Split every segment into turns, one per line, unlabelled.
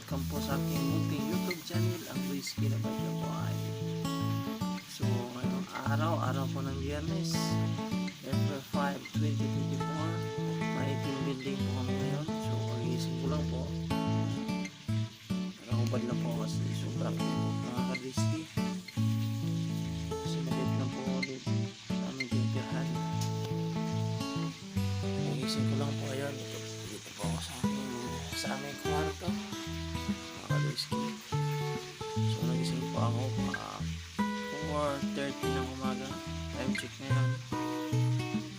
welcome po sa aking munting YouTube channel, ang Whiskey na Boy. So ngayong araw po ng Biyernes, April 5, 2024, may team building po kami ngayon. So pagising ko lang po, nakakubad na po kasi sobrang init mga ka-Whiskey. Sinalit na po ulit sa aming tinitirahan. Pagising ko lang po, ayan, dito po ako sa aming kwarto mga ka-Whiskey. So nagising po ako 4:30 ng umaga. Time check ngayon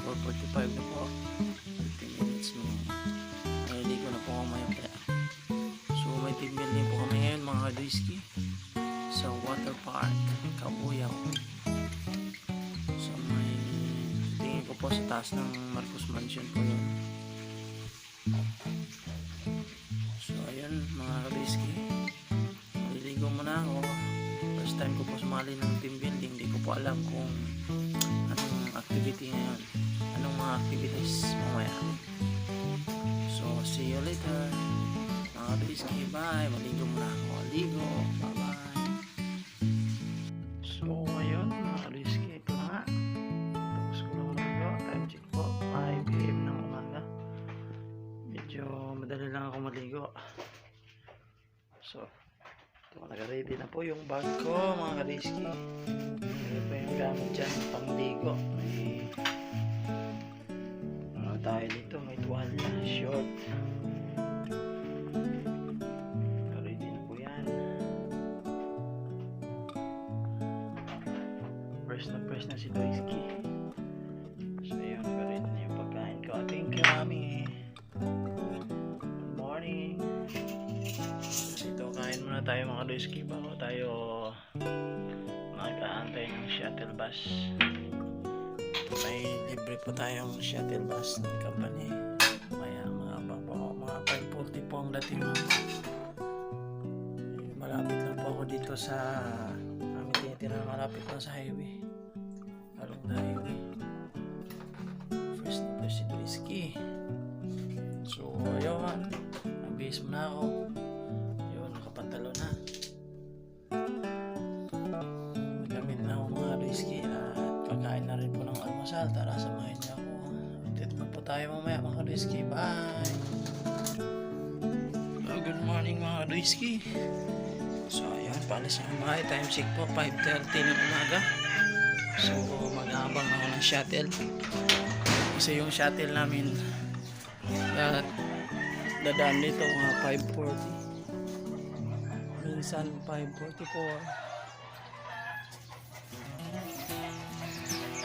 4:45 na po, 15 minutes mo. Naliligo na po ako maya. So may team building po kami ngayon mga ka-Whiskey sa water park Kabuyaw. So may tingin ko po sa taas ng Marcos Mansion po yun. So ayun mga ka-Whiskey, naliligo muna ako. First time ko po sumali ng team building. Hindi ko po alam kung anong activity ngayon, anong mga activities mamaya. So see you later mga ka-Whiskey. Bye. Maligo muna ako. Ligo. Bye bye. So ngayon mga ka-Whiskey, ito na nga, tapos ko lang maligo. Time check po 5 AM ng umaga. Medyo madali lang ako maligo. So ito, nag-ready na po yung bag ko mga ka-Whiskey. Ito po yung gamit dyan pangligo. May tayo dito, may tuwalya, short. Ready na po yan. Press na si Whiskey. So yun, nag-ready na yung pagkain ko. Thank you mami. Good morning. Ito, kain muna tayo mga Whiskey bago tayo mag-aantay ng shuttle bus. May libre po tayong shuttle bus ng company. Maya mga 5:40 po ang dating. Malapit lang po ako dito sa aming tinitira, malapit lang sa highway, along the highway. First na po si Whiskey. So ayun, nabihis mo na ako. Ayun, nakapantalo na. Magamit na ako mga Whiskey at kakain na rin po ng almusal. Tara, samahin niyo ako. Update na po tayo mamaya mga Whiskey. Bye! Good morning mga Whiskey. So ayan, paalis na kumahay. Time check po 5:30 ng umaga. So mag-aabang ako ng shuttle. Kasi yung shuttle namin dadaan dito mga 5:40. Minsan 5:44.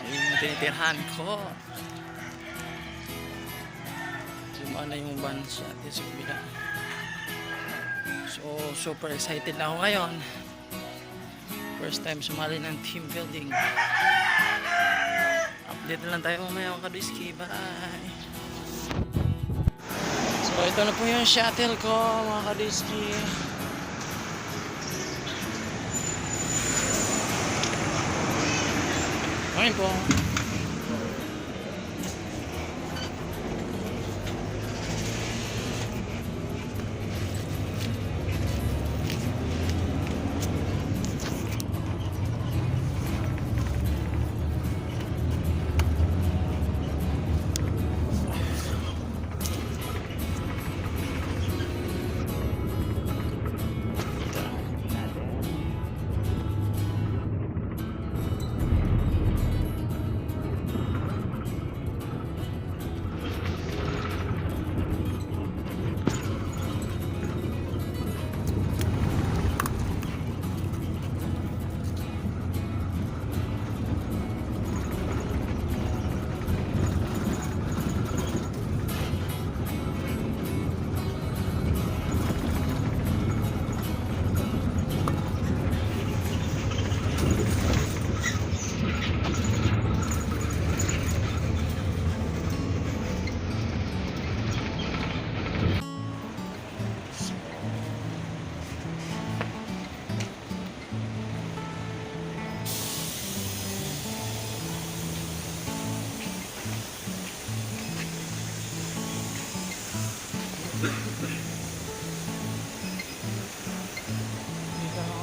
Ayun yung tinitirhan ko. Sumana yung van shuttle sa kabila. So super excited na ako ngayon. First time sumali ng team building. Update na lang tayo mamaya mga ka-Whiskey. Bye! So ito na po yung shuttle ko mga ka-Whiskey. Ngayon po.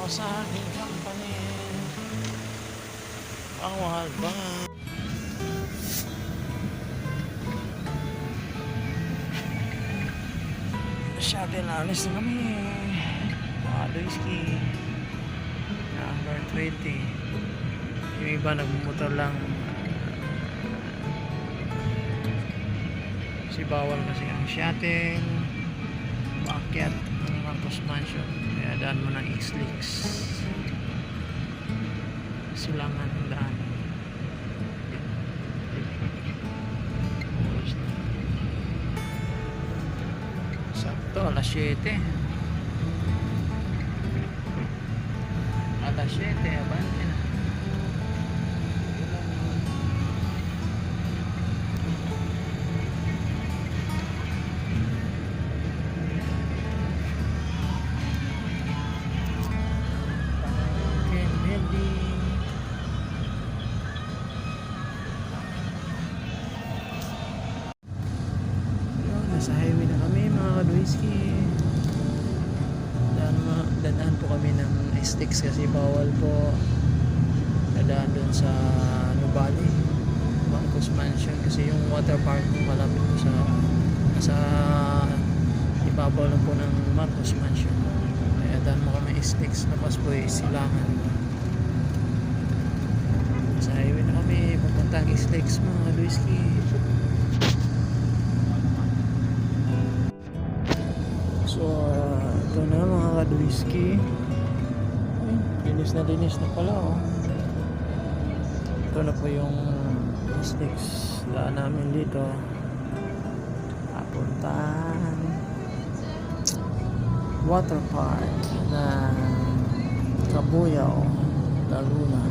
sa aking company. Awal ba? Shuttle, alis na kami. Whiskey number 20. Yung iba nagmumotor lang. Si bawal kasi ang shuttle paakyat ng Marcos Mansion, kaya daan mo ng X-Leaks. Silangan ng daan. Sakto, alas 7. Alas 7, abante na. Nasa highway na kami mga kadwiski. Dadaan po kami ng sticks kasi bawal po dadaan dun sa Nubali Marcos Mansion kasi yung water park malapit po sa ibabaw lang po ng Marcos Mansion, kaya daan mo kami sticks, labas po Silangan. Sa highway na kami papuntang sticks mga kadwiski. So, ito na mga kadwiski. Linis na pala, oh. Ito na po yung sticks. Daan namin dito. Papuntang water park na Cabuyao, Laguna.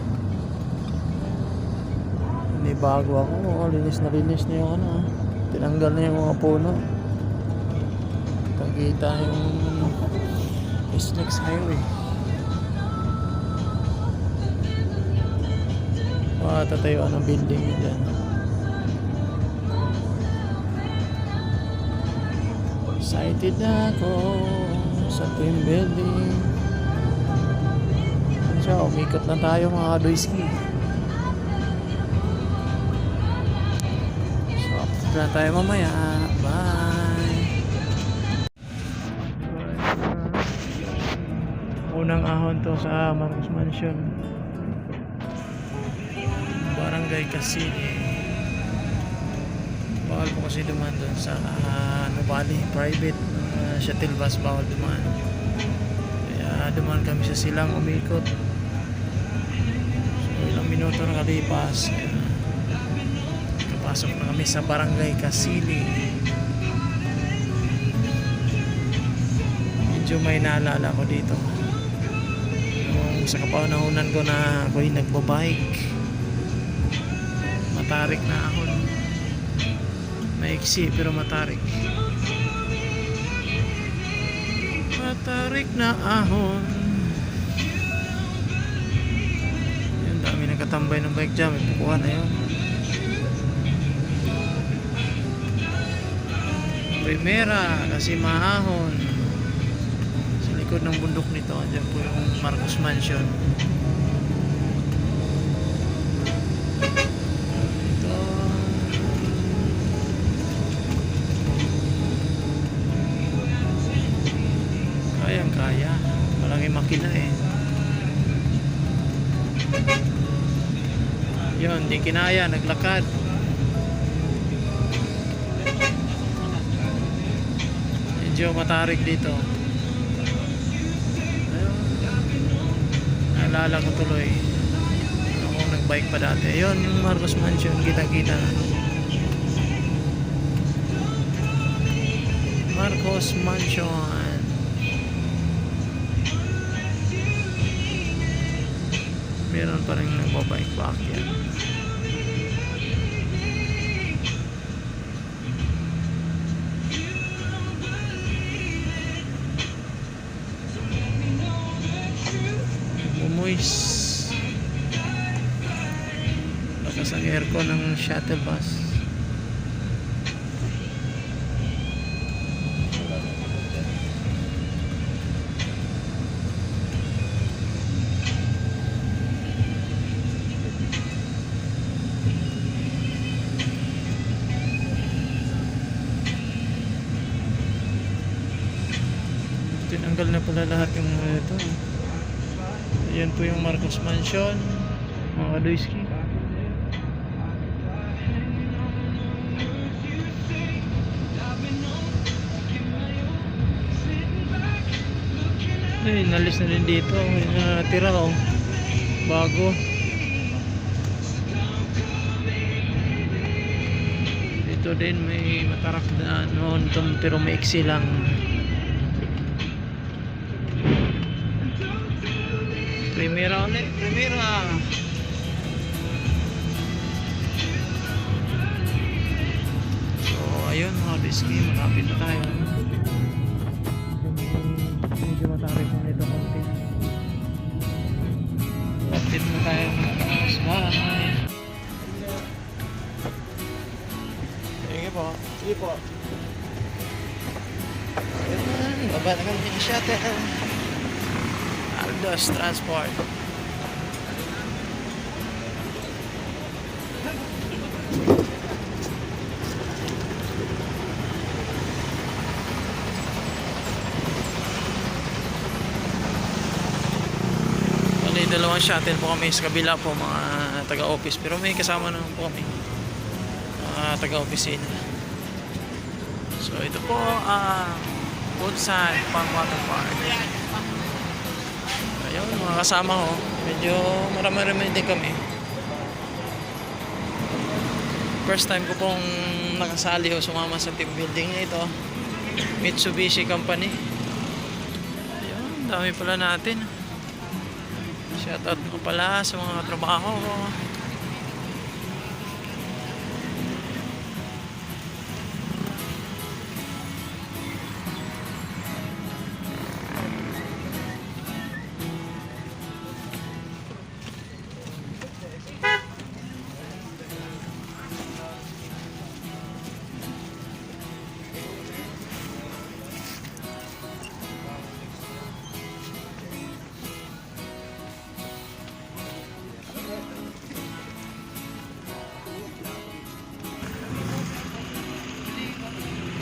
Hindi bago ako. Oh, linis na yung ano. Tinanggal na yung mga puno. Kita yung SLEX highway. Tatayuan ng building dyan. Excited na ako sa twin building. So, umikot na tayo mga kadwiski. So, update na tayo mamaya. Bye! Unang ahon to sa Marcos Mansion, Barangay Casini. Bawal po kasi duman doon sa Nubali, private shuttle bus, bawal duman. Kaya duman kami sa Silang, umikot. So ilang minuto nakalipas, kapasok na kami sa Barangay Casini. Medyo may naalala ko dito sa kapanahunan ko na ako'y nagbabike. Matarik na ako. Maiksi pero matarik. Matarik na ahon. Yan, dami nagkatambay ng bike dyan. May pukuhan na yun. Primera kasi maahon. Likod ng bundok nito, andyan po yung Marcos Mansion. Ito kayang-kaya, malaking makina eh. Yun, di kinaya, naglakad. Medyo matarik dito. Naalala ko tuloy ako nagbike pa dati. Ayun yung Marcos Mansion, kita-kita na. Marcos Mansion. Meron pa rin nagbabike back yan. Moist. Lakas ang aircon ng shuttle bus. Tinanggal na pala lahat yung ito. Ayan po yung Marcos Mansion, mga Kadoyski. Ay, nalis na rin dito. May natira oh. Bago. Dito din may matarak na noon pero maiksi lang. Primera ulit. Primera. So, ayun mga Kadoyski. Malapit na tayo. Medyo matarik mo nito konti. Lapit mo tayo sa bahay. Sige po. Sige po. Ayan, baba na kami yung shuttle. Aldos Transport. Dalawang shuttle po kami sa kabila po, mga taga-office, pero may kasama naman po kami mga taga-office. So ito po Poolside Farm Water Park. Ayun, mga kasama ko, medyo marami-rami din kami. First time ko pong nakasali o sumama sa team building na ito, Mitsubishi Company. Ayun, dami pala natin. Shoutout ko pala sa mga trabaho ko.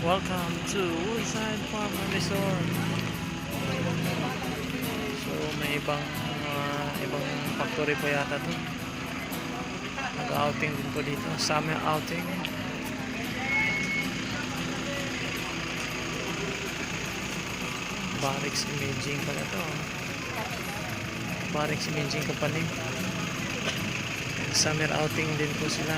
Welcome to Woodside Farm and Resort. So may ibang factory po yata to. Nag-outing din po dito, summer outing. Barracks Imaging pala to. Barracks Imaging Company. Summer outing din po sila.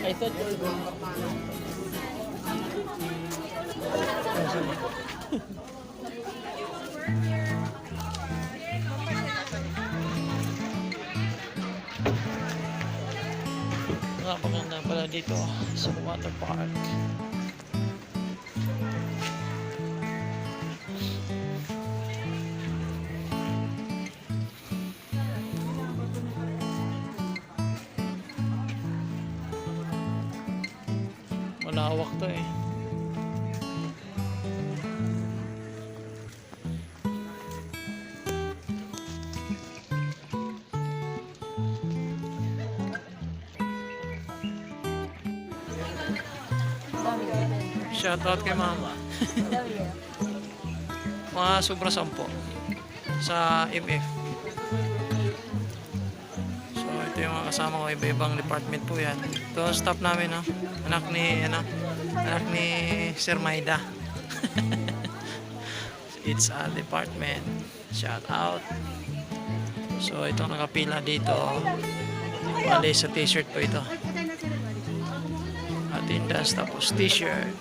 I thought you were going. Napaganda pala dito sa water park. Malawak to eh. Shoutout kay mama. Mga sobra 10 sa MF. So ito yung mga kasama ko, iba-ibang department po yan. Ito ang staff namin, no? Anak ni Sir Maida. It's a department. Shout out. So itong nakapila dito, bali sa t-shirt po ito. Attendance tapos t-shirt.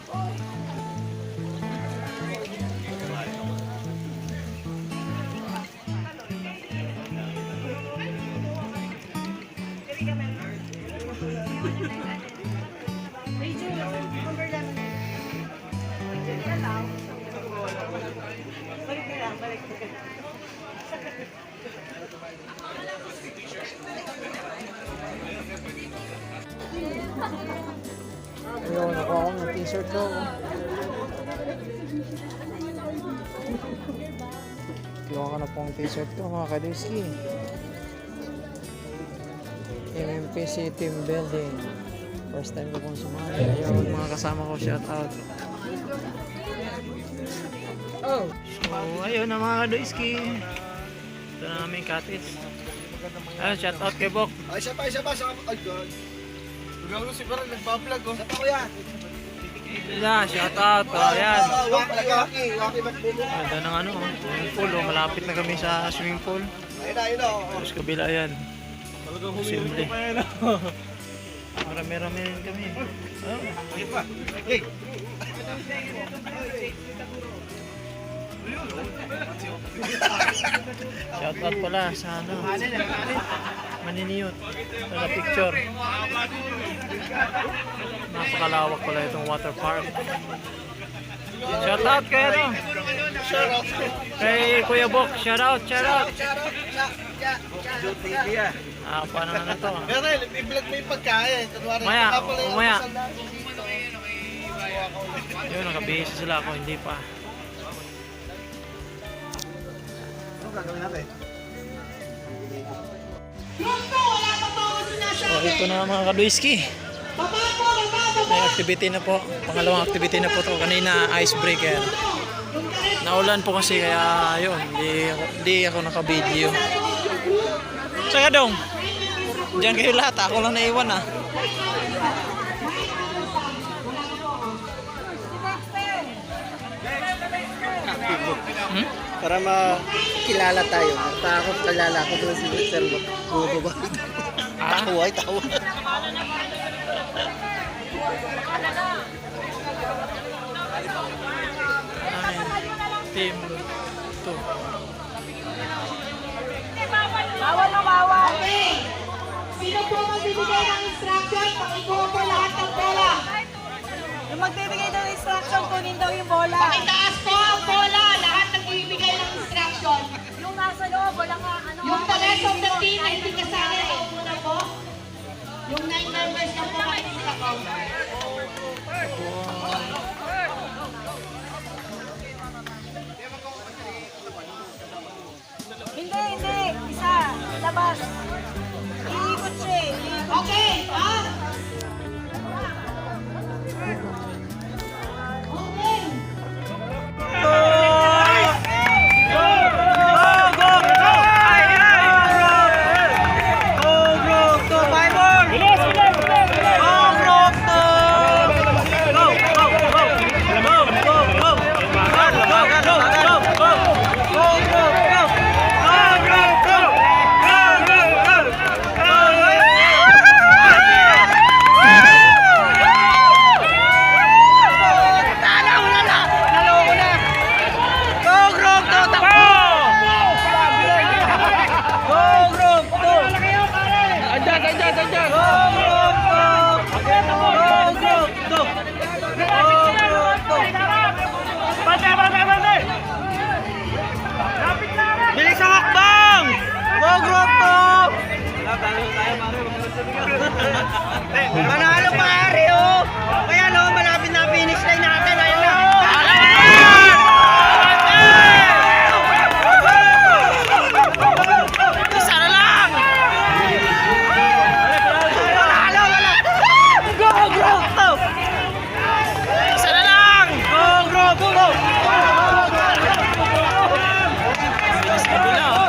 Ayun, nakuha ko ng t-shirt ko. Kinuha ko na pong t-shirt ko mga kaduski. MMPC Team Building. First time ko pong sumali. Ayun, mga kasama ko, shout out. So, ayun na mga kaduski. Ito na namin cottage. Ayun, shout out kay Bok.
Ay, isa pa. Ay, God. Gawin si Baran, nagbablog, oh. Isa pa ko yan.
Yeah, shout out. Ayan.
Waki magbubo.
Ganda ng ano, swimming pool. Oh. Malapit na kami sa swimming pool.
Ayun na.
Tapos kabila yan. Simple. Marami-rami rin kami. Oh.
Hey.
Shout out pala sa ano, Maniniyot. Sa picture. Napakalawak pala itong water park. Shout out kay ano? Kay Kuya Bok. Shout out. Paano na to?
Pero i-vlog mo yung pagkain.
Umaya. Yun, nakabihis sila ako. Hindi pa.
Ano gagawin natin?
So ito na mga kaduiski. May activity na po. Pangalawang activity na po to. Kanina icebreaker. Naulan po kasi kaya yun. Hindi ako naka-video. Saka dong. Diyan kayo lahat. Ako lang naiwan ah.
Para makilala tayo. Takot kalala ko doon si Mr. Bubaba. Tawa.
Team 2.
Bawal. Sino po magbibigay ng instruction? Pakikuha po lahat ng bola. Yung magbibigay ng instruction, kunin daw yung bola. Pakitaas po ang bola. Lahat nagbibigay ng instruction. Yung nasa loob, walang ano. Yung the rest of the team ay hindi kasali. Una po. Yung 9 members na po ay sila po. Hindi. Isa. Labas. Iikot siya eh. Okay.
Bilis ang hakbang! Go group to!
Manalo pare, oh! Kaya no, malapit na finish line natin. Ayun na.
Isa na lang!
Go group to!
Isa na lang!
Go group to!
Bilis kabila oh.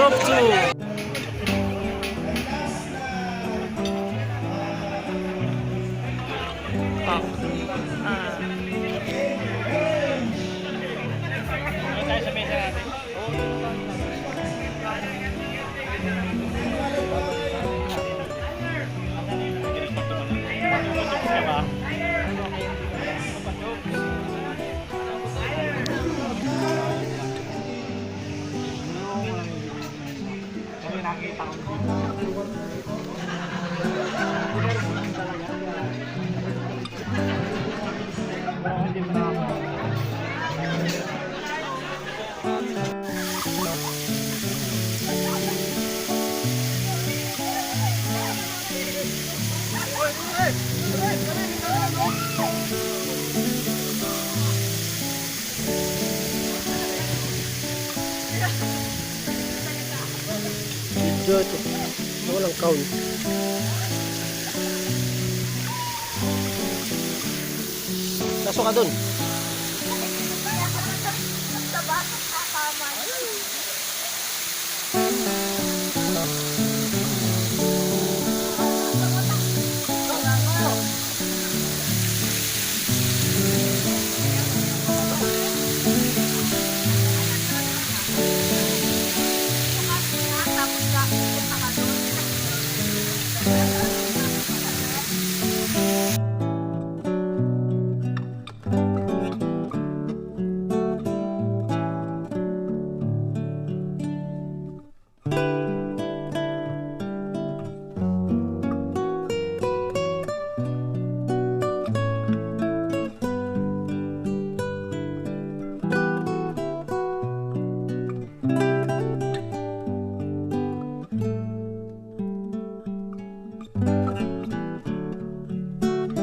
Impromptu!
Video ito. Walang count. Pasok ka dun.